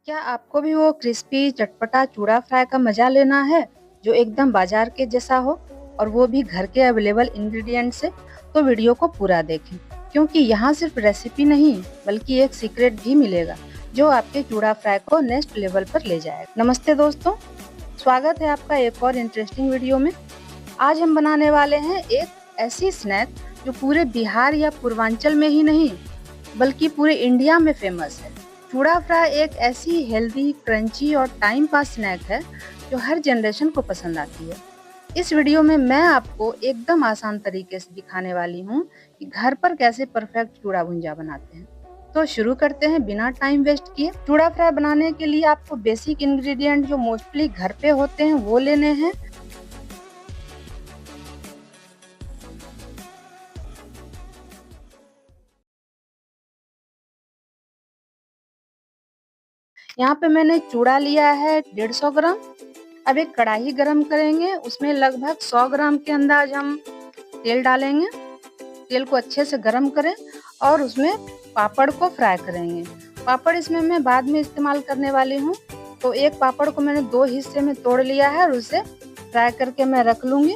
क्या आपको भी वो क्रिस्पी चटपटा चूड़ा फ्राई का मजा लेना है जो एकदम बाजार के जैसा हो और वो भी घर के अवेलेबल इंग्रेडिएंट से? तो वीडियो को पूरा देखें क्योंकि यहाँ सिर्फ रेसिपी नहीं बल्कि एक सीक्रेट भी मिलेगा जो आपके चूड़ा फ्राई को नेक्स्ट लेवल पर ले जाएगा। नमस्ते दोस्तों, स्वागत है आपका एक और इंटरेस्टिंग वीडियो में। आज हम बनाने वाले हैं एक ऐसी स्नैक जो पूरे बिहार या पूर्वांचल में ही नहीं बल्कि पूरे इंडिया में फेमस है। चूड़ा फ्राई एक ऐसी हेल्दी, क्रंची और टाइम पास स्नैक है जो हर जनरेशन को पसंद आती है। इस वीडियो में मैं आपको एकदम आसान तरीके से दिखाने वाली हूँ कि घर पर कैसे परफेक्ट चूड़ा भुंजा बनाते हैं। तो शुरू करते हैं बिना टाइम वेस्ट किए। चूड़ा फ्राई बनाने के लिए आपको बेसिक इंग्रेडिएंट जो मोस्टली घर पे होते हैं वो लेने हैं। यहाँ पे मैंने चूड़ा लिया है 150 ग्राम। अब एक कढ़ाई गरम करेंगे, उसमें लगभग 100 ग्राम के अंदाज हम तेल डालेंगे। तेल को अच्छे से गरम करें और उसमें पापड़ को फ्राई करेंगे। पापड़ इसमें मैं बाद में इस्तेमाल करने वाली हूँ, तो एक पापड़ को मैंने 2 हिस्से में तोड़ लिया है और उसे फ्राई करके मैं रख लूंगी।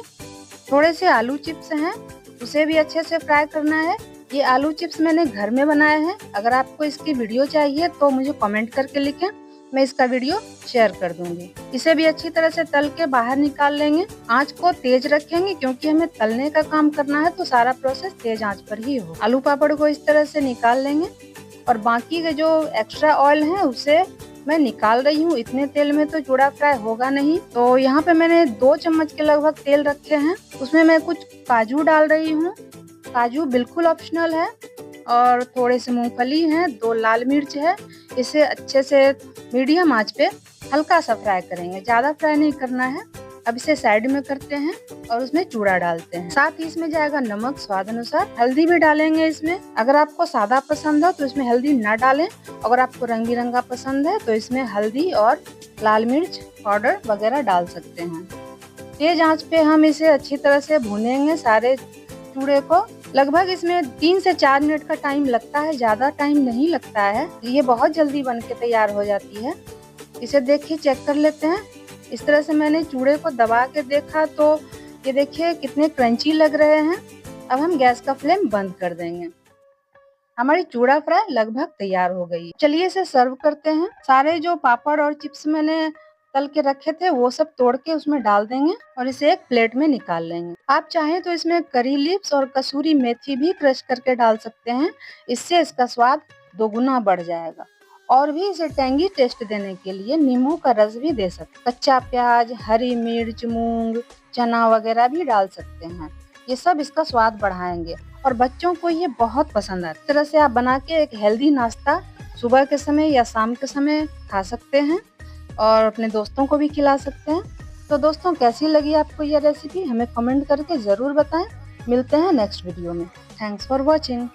थोड़े से आलू चिप्स हैं, उसे भी अच्छे से फ्राई करना है। ये आलू चिप्स मैंने घर में बनाए हैं। अगर आपको इसकी वीडियो चाहिए तो मुझे कमेंट करके लिखें, मैं इसका वीडियो शेयर कर दूंगी। इसे भी अच्छी तरह से तल के बाहर निकाल लेंगे। आंच को तेज रखेंगे क्योंकि हमें तलने का काम करना है, तो सारा प्रोसेस तेज आंच पर ही हो। आलू पापड़ को इस तरह से निकाल लेंगे और बाकी के जो एक्स्ट्रा ऑयल है उसे मैं निकाल रही हूँ। इतने तेल में तो चूड़ा फ्राई होगा नहीं, तो यहाँ पे मैंने 2 चम्मच के लगभग तेल रखे हैं। उसमें मैं कुछ काजू डाल रही हूँ। काजू बिल्कुल ऑप्शनल है। और थोड़े से मूंगफली है, 2 लाल मिर्च है। इसे अच्छे से मीडियम आंच पे हल्का सा फ्राई करेंगे, ज्यादा फ्राई नहीं करना है। अब इसे साइड में करते हैं और उसमें चूड़ा डालते हैं। साथ ही इसमें जाएगा नमक स्वाद अनुसार, हल्दी भी डालेंगे इसमें। अगर आपको सादा पसंद हो तो इसमें हल्दी ना डालें। अगर आपको रंग बिरंगा पसंद है तो इसमें हल्दी और लाल मिर्च पाउडर वगैरह डाल सकते हैं। तेज आंच पे हम इसे अच्छी तरह से भूनेंगे सारे चूड़े को। लगभग इसमें 3 से 4 मिनट का टाइम लगता है, ज्यादा टाइम नहीं लगता है। ये बहुत जल्दी बन के तैयार हो जाती है। इसे देखिए, चेक कर लेते हैं। इस तरह से मैंने चूड़े को दबा के देखा तो ये देखिए कितने क्रंची लग रहे हैं। अब हम गैस का फ्लेम बंद कर देंगे। हमारी चूड़ा फ्राई लगभग तैयार हो गई। चलिए इसे सर्व करते हैं। सारे जो पापड़ और चिप्स मैंने तल के रखे थे वो सब तोड़ के उसमें डाल देंगे और इसे एक प्लेट में निकाल लेंगे। आप चाहें तो इसमें करी लीव्स और कसूरी मेथी भी क्रश करके डाल सकते हैं, इससे इसका स्वाद दोगुना बढ़ जाएगा। और भी इसे टेंगी टेस्ट देने के लिए नींबू का रस भी दे सकते। कच्चा प्याज, हरी मिर्च, मूंग, चना वगैरह भी डाल सकते हैं। ये सब इसका स्वाद बढ़ाएंगे और बच्चों को ये बहुत पसंद आता है। इस तरह से आप बना के एक हेल्दी नाश्ता सुबह के समय या शाम के समय खा सकते हैं और अपने दोस्तों को भी खिला सकते हैं। तो दोस्तों, कैसी लगी आपको यह रेसिपी हमें कमेंट करके जरूर बताएं। मिलते हैं नेक्स्ट वीडियो में। Thanks for watching.